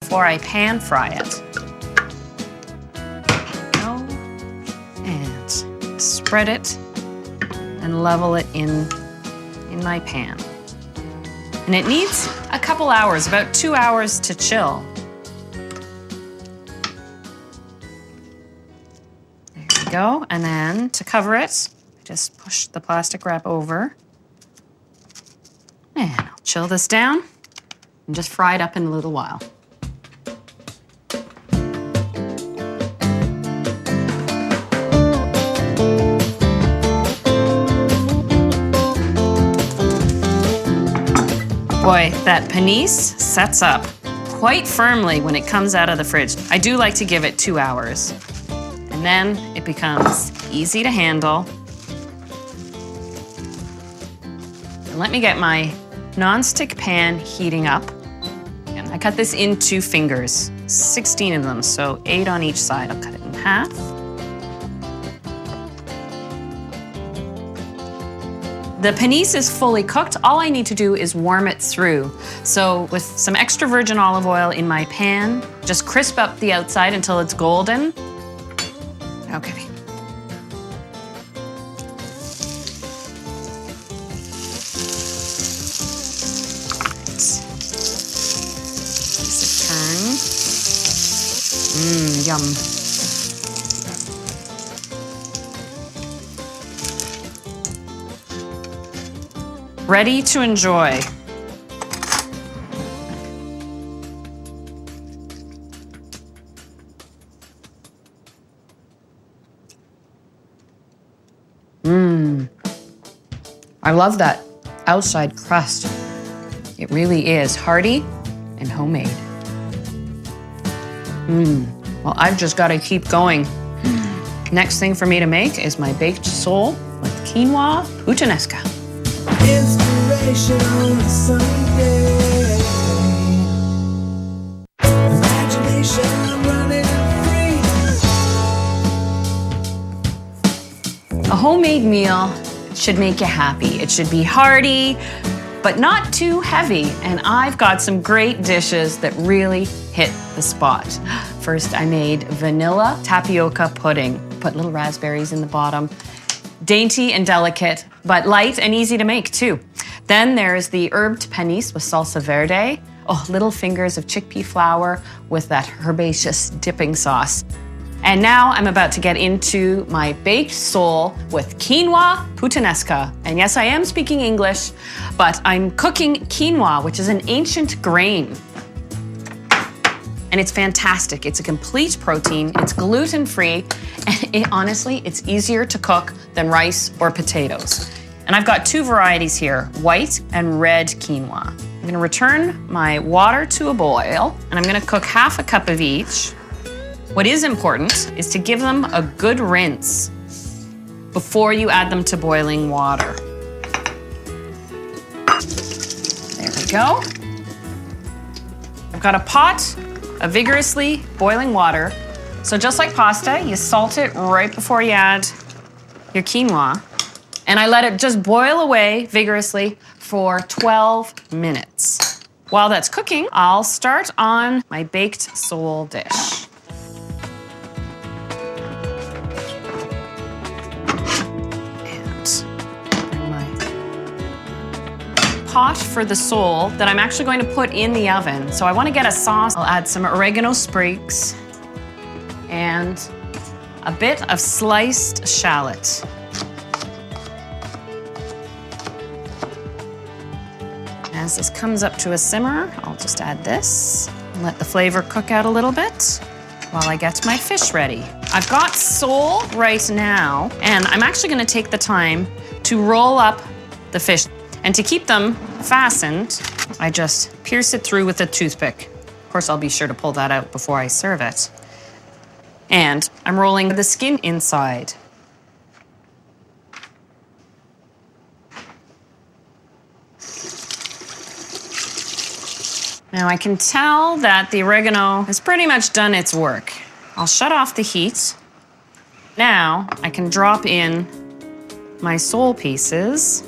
before I pan fry it. And spread it and level it in my pan. And it needs a couple hours, about 2 hours to chill. There we go. And then to cover it, just push the plastic wrap over. And I'll chill this down and just fry it up in a little while. Boy, that panisse sets up quite firmly when it comes out of the fridge. I do like to give it 2 hours. And then it becomes easy to handle. And let me get my non-stick pan heating up. And I cut this in 2 fingers, 16 of them, so 8 on each side. I'll cut it in half. The panisse is fully cooked. All I need to do is warm it through. So with some extra virgin olive oil in my pan, just crisp up the outside until it's golden. Okay. Yum. Ready to enjoy. I love that outside crust. It really is hearty and homemade. Well, I've just got to keep going. Next thing for me to make is my baked sole with quinoa puttanesca. Inspiration on a Sunday. Imagination running free. A homemade meal should make you happy. It should be hearty, but not too heavy. And I've got some great dishes that really hit the spot. First, I made vanilla tapioca pudding. Put little raspberries in the bottom. Dainty and delicate, but light and easy to make too. Then there's the herbed panisse with salsa verde. Oh, little fingers of chickpea flour with that herbaceous dipping sauce. And now I'm about to get into my baked sole with quinoa puttanesca. And yes, I am speaking English, but I'm cooking quinoa, which is an ancient grain. And it's fantastic. It's a complete protein, it's gluten-free, and honestly, it's easier to cook than rice or potatoes. And I've got 2 varieties here, white and red quinoa. I'm gonna return my water to a boil, and I'm gonna cook half a cup of each. What is important is to give them a good rinse before you add them to boiling water. There we go. I've got a pot of vigorously boiling water. So just like pasta, you salt it right before you add your quinoa. And I let it just boil away vigorously for 12 minutes. While that's cooking, I'll start on my baked sole dish. Pot for the sole that I'm actually going to put in the oven. So I want to get a sauce. I'll add some oregano sprigs and a bit of sliced shallot. As this comes up to a simmer, I'll just add this and let the flavor cook out a little bit while I get my fish ready. I've got sole right now, and I'm actually going to take the time to roll up the fish. And to keep them fastened, I just pierce it through with a toothpick. Of course, I'll be sure to pull that out before I serve it. And I'm rolling the skin inside. Now I can tell that the oregano has pretty much done its work. I'll shut off the heat. Now I can drop in my sole pieces.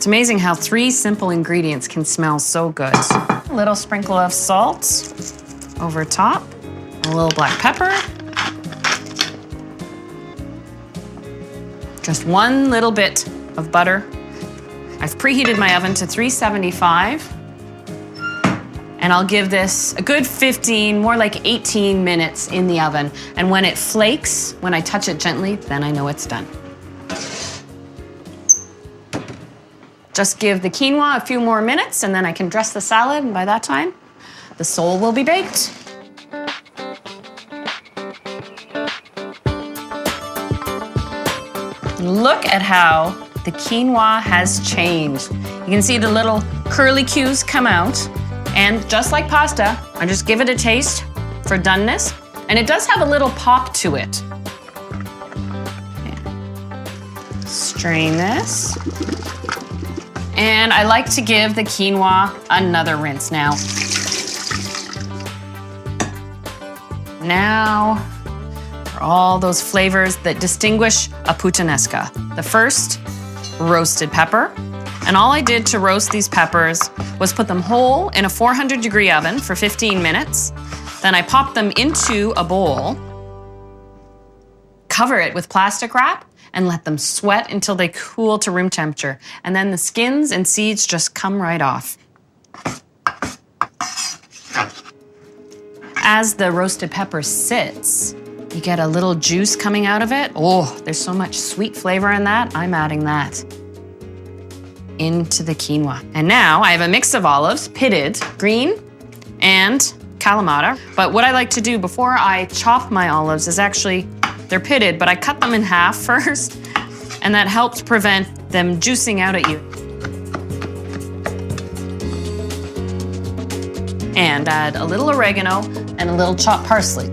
It's amazing how 3 simple ingredients can smell so good. A little sprinkle of salt over top, a little black pepper. Just 1 little bit of butter. I've preheated my oven to 375. And I'll give this a good 15, more like 18 minutes in the oven. And when it flakes, when I touch it gently, then I know it's done. Just give the quinoa a few more minutes and then I can dress the salad, and by that time, the sole will be baked. Look at how the quinoa has changed. You can see the little curly cues come out, and just like pasta, I just give it a taste for doneness, and it does have a little pop to it. Strain this. And I like to give the quinoa another rinse now. Now, for all those flavors that distinguish a puttanesca. The first, roasted pepper. And all I did to roast these peppers was put them whole in a 400-degree oven for 15 minutes. Then I popped them into a bowl, cover it with plastic wrap, and let them sweat until they cool to room temperature. And then the skins and seeds just come right off. As the roasted pepper sits, you get a little juice coming out of it. Oh, there's so much sweet flavor in that. I'm adding that into the quinoa. And now I have a mix of olives, pitted, green, and Kalamata. But what I like to do before I chop my olives is actually, they're pitted, but I cut them in half first, and that helps prevent them juicing out at you. And add a little oregano and a little chopped parsley.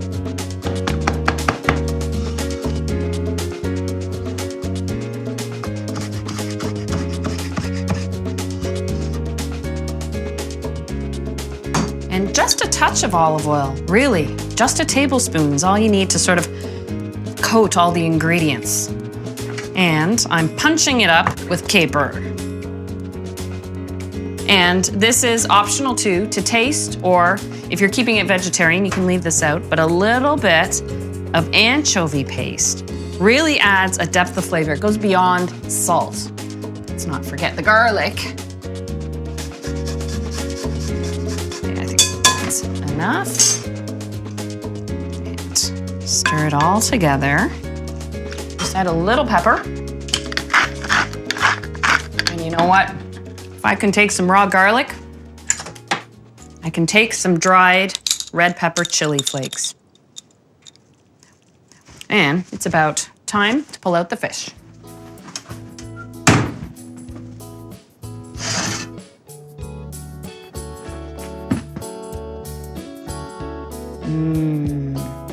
And just a touch of olive oil, really. Just a tablespoon is all you need to sort of coat all the ingredients. And I'm punching it up with caper. And this is optional too, to taste, or if you're keeping it vegetarian, you can leave this out, but a little bit of anchovy paste really adds a depth of flavor. It goes beyond salt. Let's not forget the garlic. Okay, I think that's enough. And stir it all together. Just add a little pepper. And you know what? If I can take some raw garlic, I can take some dried red pepper chili flakes. And it's about time to pull out the fish.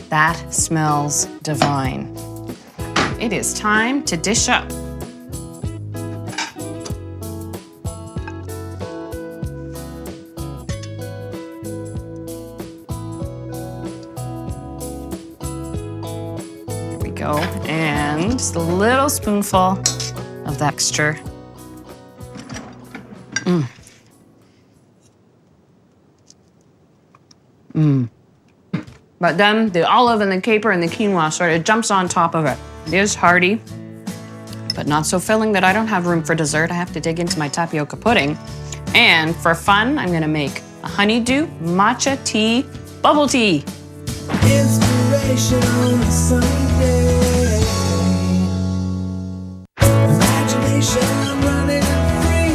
That smells divine. It is time to dish up. Go. And just a little spoonful of that extra. But then the olive and the caper and the quinoa sort of jumps on top of it. It is hearty, but not so filling that I don't have room for dessert. I have to dig into my tapioca pudding. And for fun, I'm gonna make a honeydew matcha tea bubble tea. Inspiration on a sunny day. Imagination running free.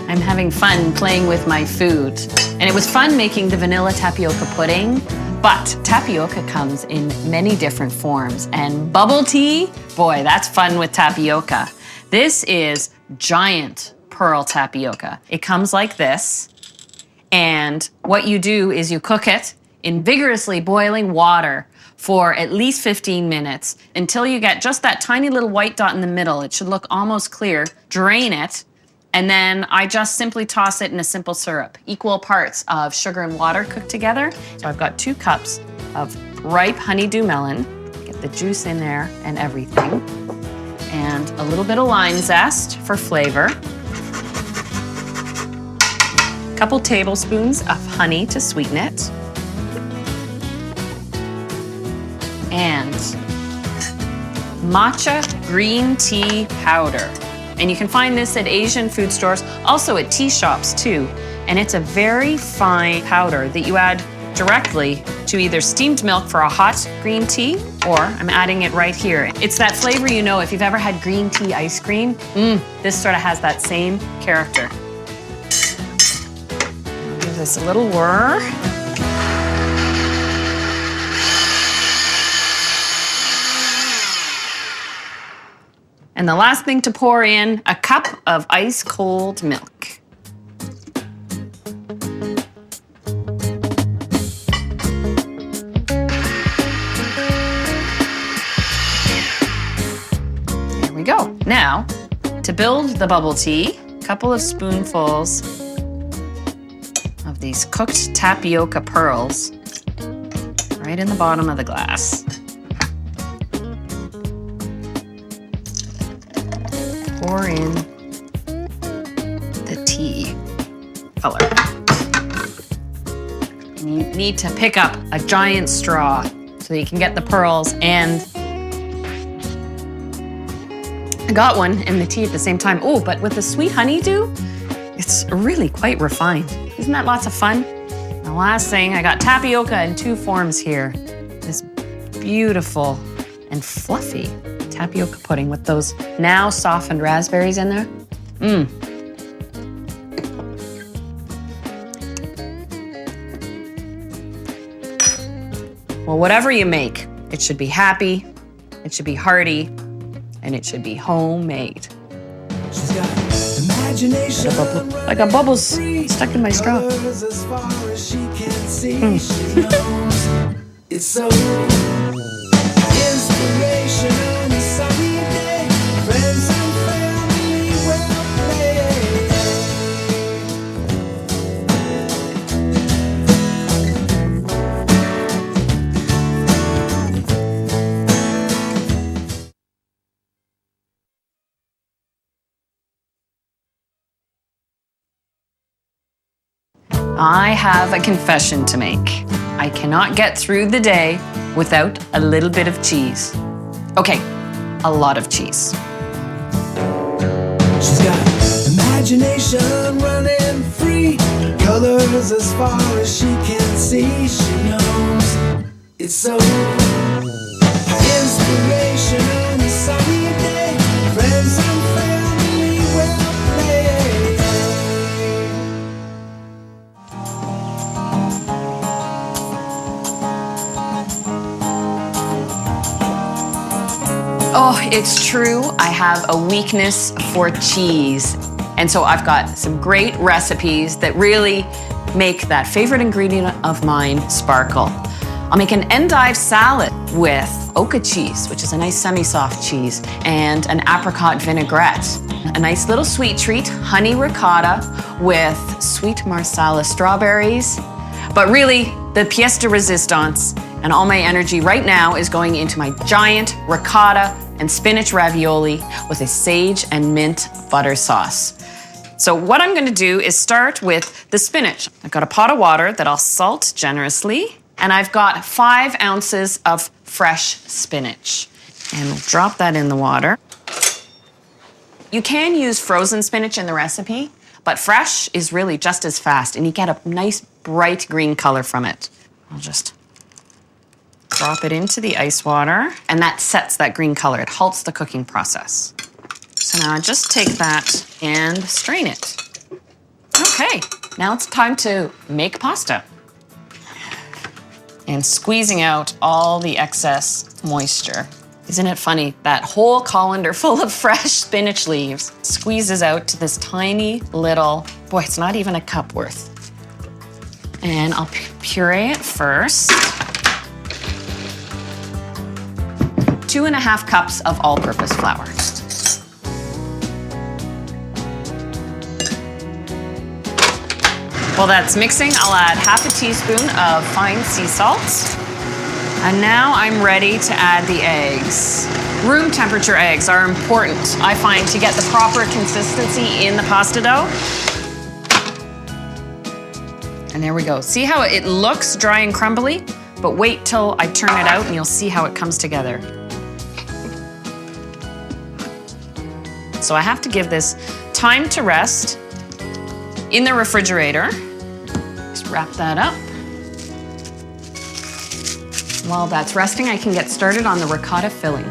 I'm having fun playing with my food. And it was fun making the vanilla tapioca pudding, but tapioca comes in many different forms. And bubble tea, boy, that's fun with tapioca. This is giant pearl tapioca. It comes like this, and what you do is you cook it in vigorously boiling water for at least 15 minutes until you get just that tiny little white dot in the middle. It should look almost clear. Drain it, and then I just simply toss it in a simple syrup. Equal parts of sugar and water cooked together. So I've got 2 cups of ripe honeydew melon. Get the juice in there and everything. And a little bit of lime zest for flavor. A couple tablespoons of honey to sweeten it. And matcha green tea powder. And you can find this at Asian food stores, also at tea shops too. And it's a very fine powder that you add directly to either steamed milk for a hot green tea, or I'm adding it right here. It's that flavor you know if you've ever had green tea ice cream. This sort of has that same character. Give this a little whir. And the last thing to pour in, a cup of ice cold milk. There we go. Now, to build the bubble tea, a couple of spoonfuls of these cooked tapioca pearls right in the bottom of the glass. Pour in the tea color. And you need to pick up a giant straw so that you can get the pearls, and I got one and the tea at the same time. Oh, but with the sweet honeydew, it's really quite refined. Isn't that lots of fun? And the last thing, I got tapioca in two forms here. This beautiful and fluffy tapioca pudding with those now softened raspberries in there. Well, whatever you make, it should be happy, it should be hearty, and it should be homemade. She's got imagination like a bubble's stuck in my straw. as far as she can see. She knows it's so inspiration on a sunny day. Friends and family will play. I have a confession to make. I cannot get through the day without a little bit of cheese. Okay, a lot of cheese. She's got imagination running free. Colors as far as she can see. She knows it's so inspiration on a sunny day. Friends and family will play. Oh, it's true. I have a weakness for cheese. And so I've got some great recipes that really make that favorite ingredient of mine sparkle. I'll make an endive salad with oca cheese, which is a nice semi-soft cheese, and an apricot vinaigrette. A nice little sweet treat, honey ricotta with sweet marsala strawberries. But really, the pièce de résistance and all my energy right now is going into my giant ricotta and spinach ravioli with a sage and mint butter sauce. So what I'm gonna do is start with the spinach. I've got a pot of water that I'll salt generously, and I've got 5 ounces of fresh spinach. And we'll drop that in the water. You can use frozen spinach in the recipe, but fresh is really just as fast, and you get a nice bright green color from it. I'll just drop it into the ice water, and that sets that green color. It halts the cooking process. So now I just take that and strain it. Okay, now it's time to make pasta. And squeezing out all the excess moisture. Isn't it funny? That whole colander full of fresh spinach leaves squeezes out to this tiny little, boy, it's not even a cup worth. And I'll puree it first. 2½ cups of all-purpose flour. While that's mixing, I'll add ½ teaspoon of fine sea salt. And now I'm ready to add the eggs. Room temperature eggs are important, I find, to get the proper consistency in the pasta dough. And there we go. See how it looks dry and crumbly? But wait till I turn it out and you'll see how it comes together. So I have to give this time to rest in the refrigerator. Just wrap that up. While that's resting, I can get started on the ricotta filling.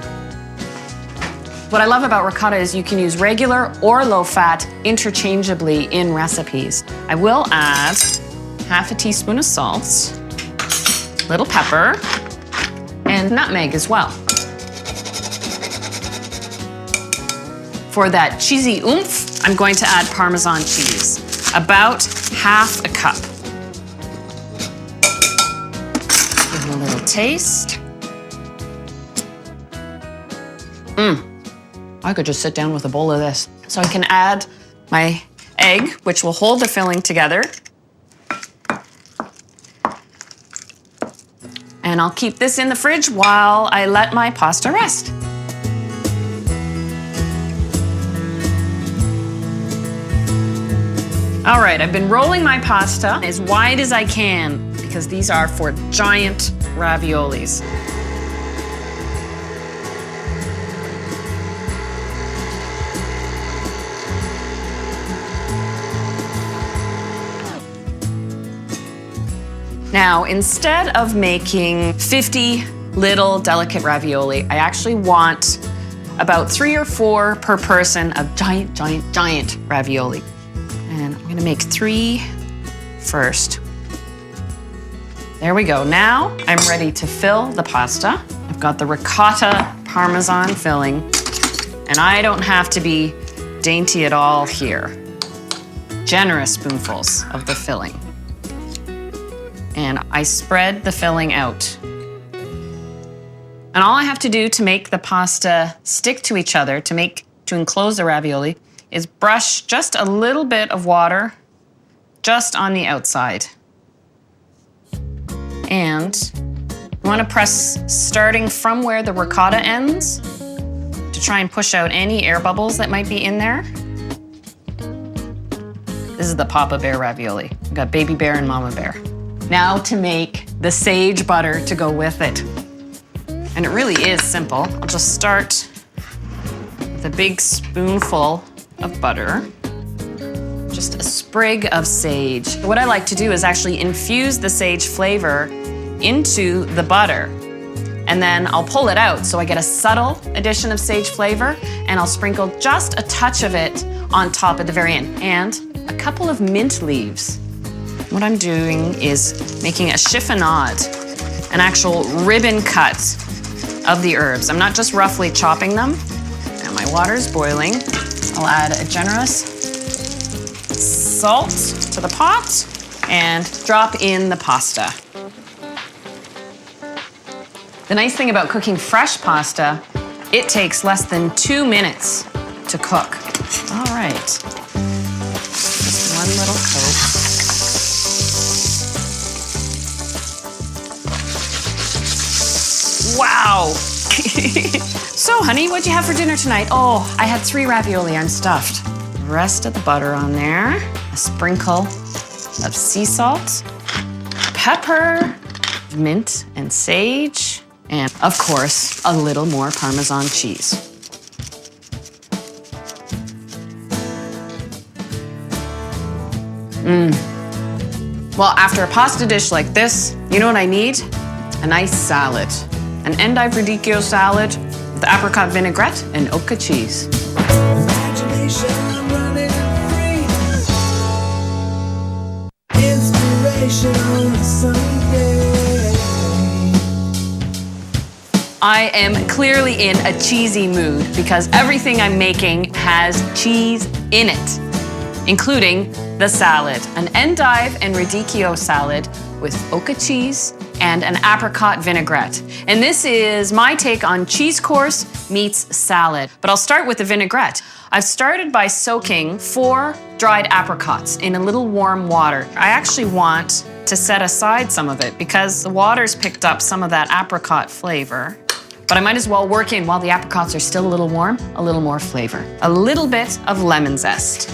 What I love about ricotta is you can use regular or low fat interchangeably in recipes. I will add half a teaspoon of salt, little pepper, and nutmeg as well. For that cheesy oomph, I'm going to add Parmesan cheese, about half a cup. Give it a little taste. I could just sit down with a bowl of this. So I can add my egg, which will hold the filling together. And I'll keep this in the fridge while I let my pasta rest. All right, I've been rolling my pasta as wide as I can because these are for giant raviolis. Now, instead of making 50 little delicate ravioli, I actually want about 3 or 4 per person of giant ravioli. And I'm gonna make 3 first. There we go. Now I'm ready to fill the pasta. I've got the ricotta Parmesan filling, and I don't have to be dainty at all here. Generous spoonfuls of the filling. And I spread the filling out. And all I have to do to make the pasta stick to each other, to enclose the ravioli, is brush just a little bit of water just on the outside. And you want to press starting from where the ricotta ends to try and push out any air bubbles that might be in there. This is the Papa Bear ravioli. We've got Baby Bear and Mama Bear. Now to make the sage butter to go with it. And it really is simple. I'll just start with a big spoonful of butter, just a sprig of sage. What I like to do is actually infuse the sage flavor into the butter, and then I'll pull it out so I get a subtle addition of sage flavor, and I'll sprinkle just a touch of it on top at the very end, and a couple of mint leaves. What I'm doing is making a chiffonade, an actual ribbon cut of the herbs. I'm not just roughly chopping them. Now my water's boiling. I'll add a generous salt to the pot and drop in the pasta. The nice thing about cooking fresh pasta, it takes less than 2 minutes to cook. All right, just one little coat. Wow. So, honey, what'd you have for dinner tonight? Oh, I had 3 ravioli. I'm stuffed. The rest of the butter on there. A sprinkle of sea salt, pepper, mint and sage, and of course, a little more Parmesan cheese. Well, after a pasta dish like this, you know what I need? A nice salad. An endive radicchio salad with apricot vinaigrette and oca cheese. Imagination running free. Inspiration on a Sunday. I am clearly in a cheesy mood because everything I'm making has cheese in it, including the salad. An endive and radicchio salad with oca cheese and an apricot vinaigrette. And this is my take on cheese course meets salad. But I'll start with the vinaigrette. I've started by soaking 4 dried apricots in a little warm water. I actually want to set aside some of it because the water's picked up some of that apricot flavor. But I might as well work in, while the apricots are still a little warm, a little more flavor. A little bit of lemon zest.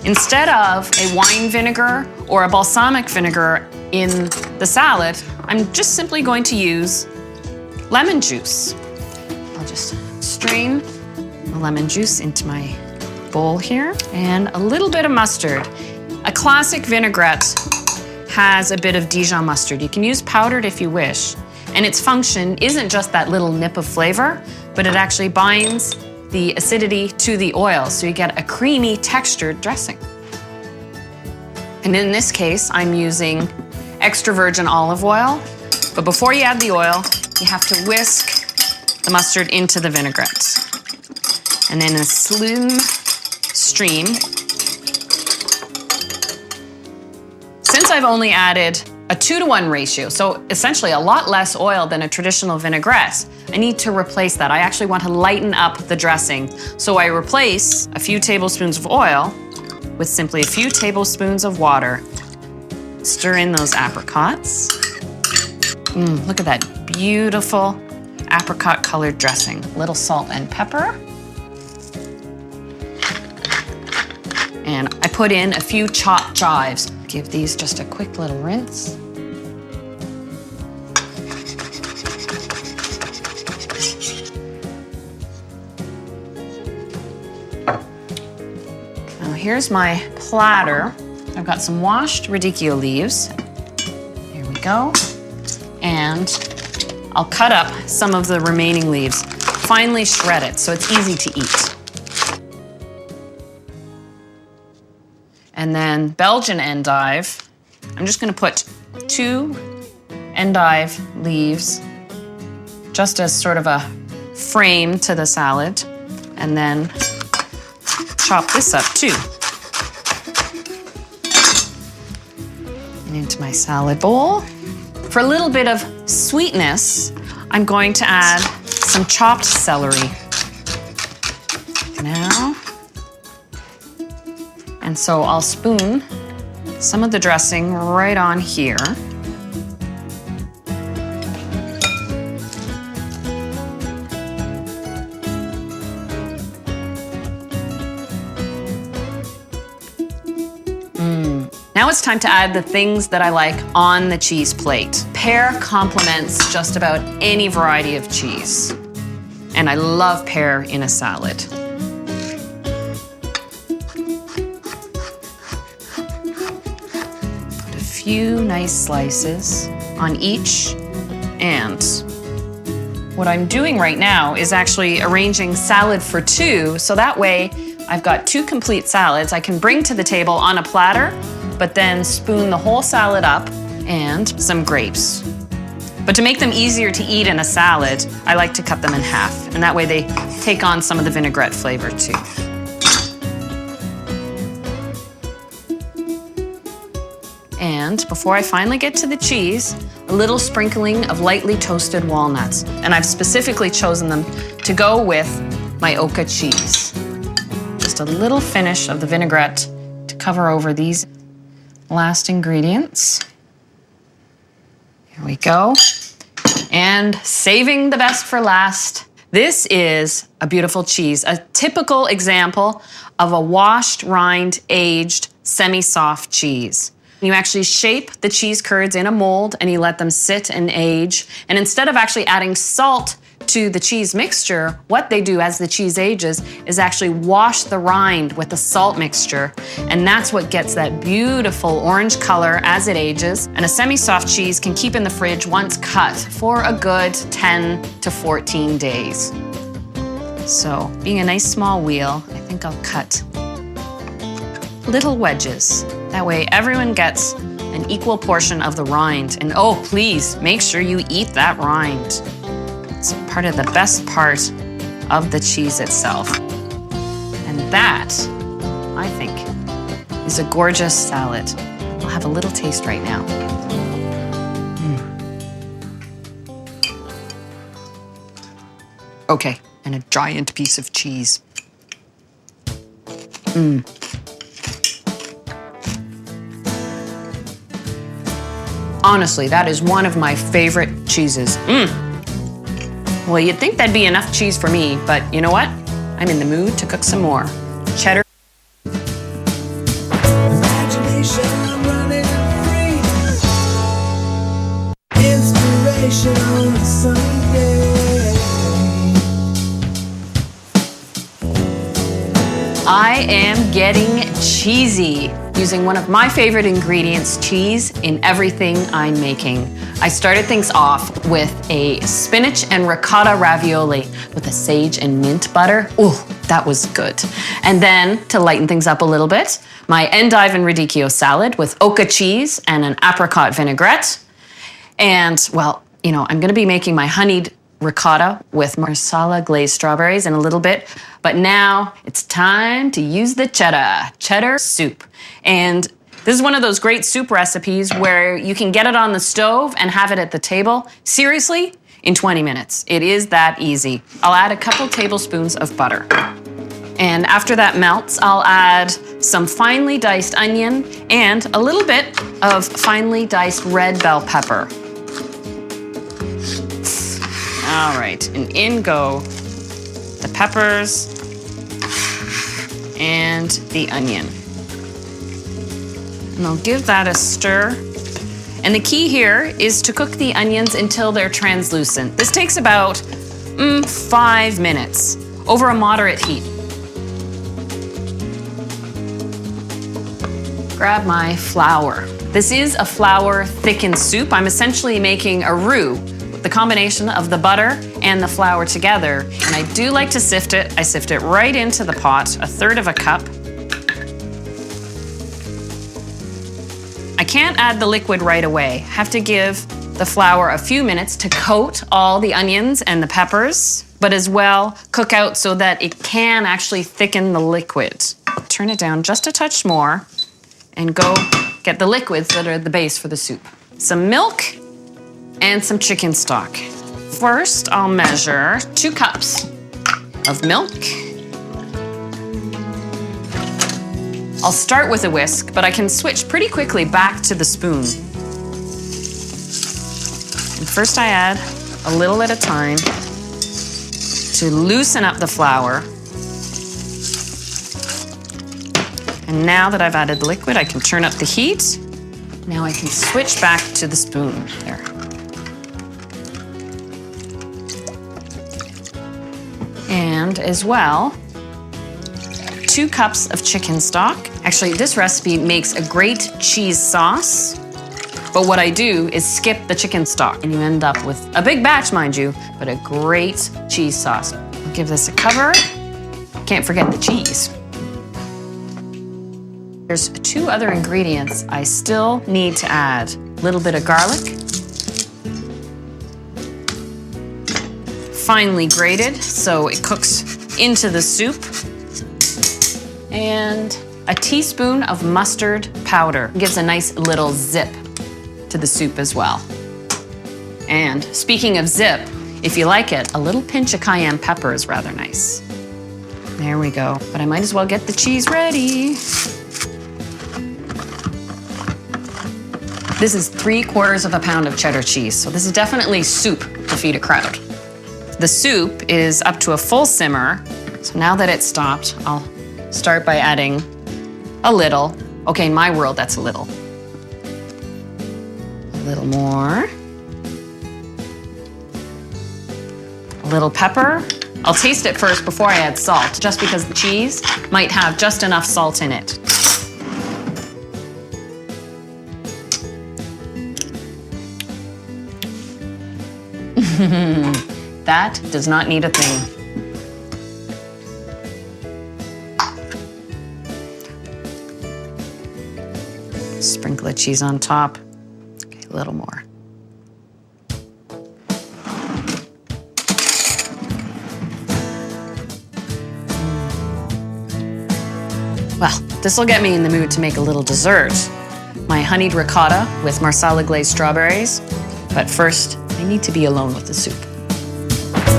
Instead of a wine vinegar or a balsamic vinegar in the salad, I'm just simply going to use lemon juice. I'll just strain the lemon juice into my bowl here, and a little bit of mustard. A classic vinaigrette has a bit of Dijon mustard. You can use powdered if you wish. And its function isn't just that little nip of flavor, but it actually binds the acidity to the oil, so you get a creamy textured dressing. And in this case, I'm using extra virgin olive oil. But before you add the oil, you have to whisk the mustard into the vinaigrette. And then a slim stream. Since I've only added a 2-to-1 ratio, so essentially a lot less oil than a traditional vinaigrette, I need to replace that. I actually want to lighten up the dressing. So I replace a few tablespoons of oil with simply a few tablespoons of water. Stir in those apricots. Look at that beautiful apricot colored dressing. A little salt and pepper. And I put in a few chopped chives. Give these just a quick little rinse. Now here's my platter. I've got some washed radicchio leaves. Here we go. And I'll cut up some of the remaining leaves, finely shred it so it's easy to eat. And then Belgian endive. I'm just gonna put 2 endive leaves just as sort of a frame to the salad. And then chop this up too. And into my salad bowl. For a little bit of sweetness, I'm going to add some chopped celery. Now. And so I'll spoon some of the dressing right on here. Now it's time to add the things that I like on the cheese plate. Pear complements just about any variety of cheese. And I love pear in a salad. Few nice slices on each, and what I'm doing right now is actually arranging salad for 2, so that way I've got 2 complete salads I can bring to the table on a platter, but then spoon the whole salad up and some grapes. But to make them easier to eat in a salad, I like to cut them in half, and that way they take on some of the vinaigrette flavor too. And before I finally get to the cheese, a little sprinkling of lightly toasted walnuts. And I've specifically chosen them to go with my Oka cheese. Just a little finish of the vinaigrette to cover over these last ingredients. Here we go. And saving the best for last, this is a beautiful cheese, a typical example of a washed, rind, aged, semi-soft cheese. You actually shape the cheese curds in a mold and you let them sit and age. And instead of actually adding salt to the cheese mixture, what they do as the cheese ages is actually wash the rind with the salt mixture. And that's what gets that beautiful orange color as it ages. And a semi-soft cheese can keep in the fridge once cut for a good 10 to 14 days. So being a nice small wheel, I think I'll cut little wedges. That way everyone gets an equal portion of the rind. And oh, please, make sure you eat that rind. It's part of the best part of the cheese itself. And that, I think, is a gorgeous salad. I'll have a little taste right now. Okay, and a giant piece of cheese. Honestly, that is one of my favorite cheeses. Well, you'd think that'd be enough cheese for me, but you know what? I'm in the mood to cook some more. Cheddar. Imagination running free. Inspiration on a sunny day. I am getting cheesy using one of my favorite ingredients, cheese, in everything I'm making. I started things off with a spinach and ricotta ravioli with a sage and mint butter. Ooh, that was good. And then, to lighten things up a little bit, my endive and radicchio salad with oca cheese and an apricot vinaigrette. And, well, you know, I'm gonna be making my honeyed ricotta with marsala glazed strawberries in a little bit. But now it's time to use the cheddar soup. And this is one of those great soup recipes where you can get it on the stove and have it at the table, seriously, in 20 minutes. It is that easy. I'll add a couple tablespoons of butter. And after that melts, I'll add some finely diced onion and a little bit of finely diced red bell pepper. All right, and in go the peppers and the onion. And I'll give that a stir. And the key here is to cook the onions until they're translucent. This takes about 5 minutes over a moderate heat. Grab my flour. This is a flour thickened soup. I'm essentially making a roux, the combination of the butter and the flour together. And I do like to sift it. I sift it right into the pot, 1/3 cup. I can't add the liquid right away. Have to give the flour a few minutes to coat all the onions and the peppers, but as well cook out so that it can actually thicken the liquid. Turn it down just a touch more and go get the liquids that are the base for the soup. Some milk and some chicken stock. First, I'll measure 2 cups of milk. I'll start with a whisk, but I can switch pretty quickly back to the spoon. And first I add a little at a time to loosen up the flour. And now that I've added the liquid, I can turn up the heat. Now I can switch back to the spoon. There. And as well, 2 cups of chicken stock. Actually, this recipe makes a great cheese sauce, but what I do is skip the chicken stock and you end up with a big batch, mind you, but a great cheese sauce. I'll give this a cover. Can't forget the cheese. There's 2 other ingredients I still need to add. A little bit of garlic, finely grated so it cooks into the soup, and a teaspoon of mustard powder. It gives a nice little zip to the soup as well. And speaking of zip, if you like it, a little pinch of cayenne pepper is rather nice. There we go. But I might as well get the cheese ready. This is 3/4 pound of cheddar cheese, so this is definitely soup to feed a crowd. The soup is up to a full simmer, so now that it's stopped, I'll start by adding a little. Okay, in my world, that's a little. A little more. A little pepper. I'll taste it first before I add salt, just because the cheese might have just enough salt in it. That does not need a thing. Sprinkle the cheese on top. Okay, a little more. Well, this will get me in the mood to make a little dessert. My honeyed ricotta with marsala glazed strawberries. But first, I need to be alone with the soup.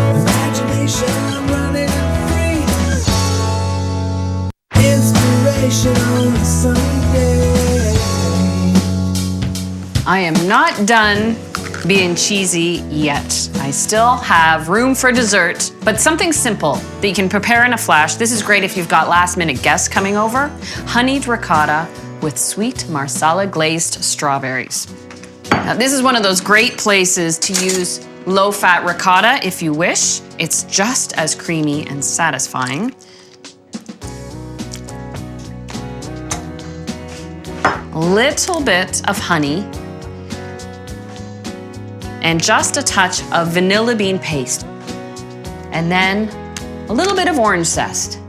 Imagination I am not done being cheesy yet. I still have room for dessert, but something simple that you can prepare in a flash. This is great if you've got last-minute guests coming over. Honeyed ricotta with sweet marsala glazed strawberries. Now, this is one of those great places to use low-fat ricotta if you wish. It's just as creamy and satisfying. A little bit of honey and just a touch of vanilla bean paste. And then a little bit of orange zest.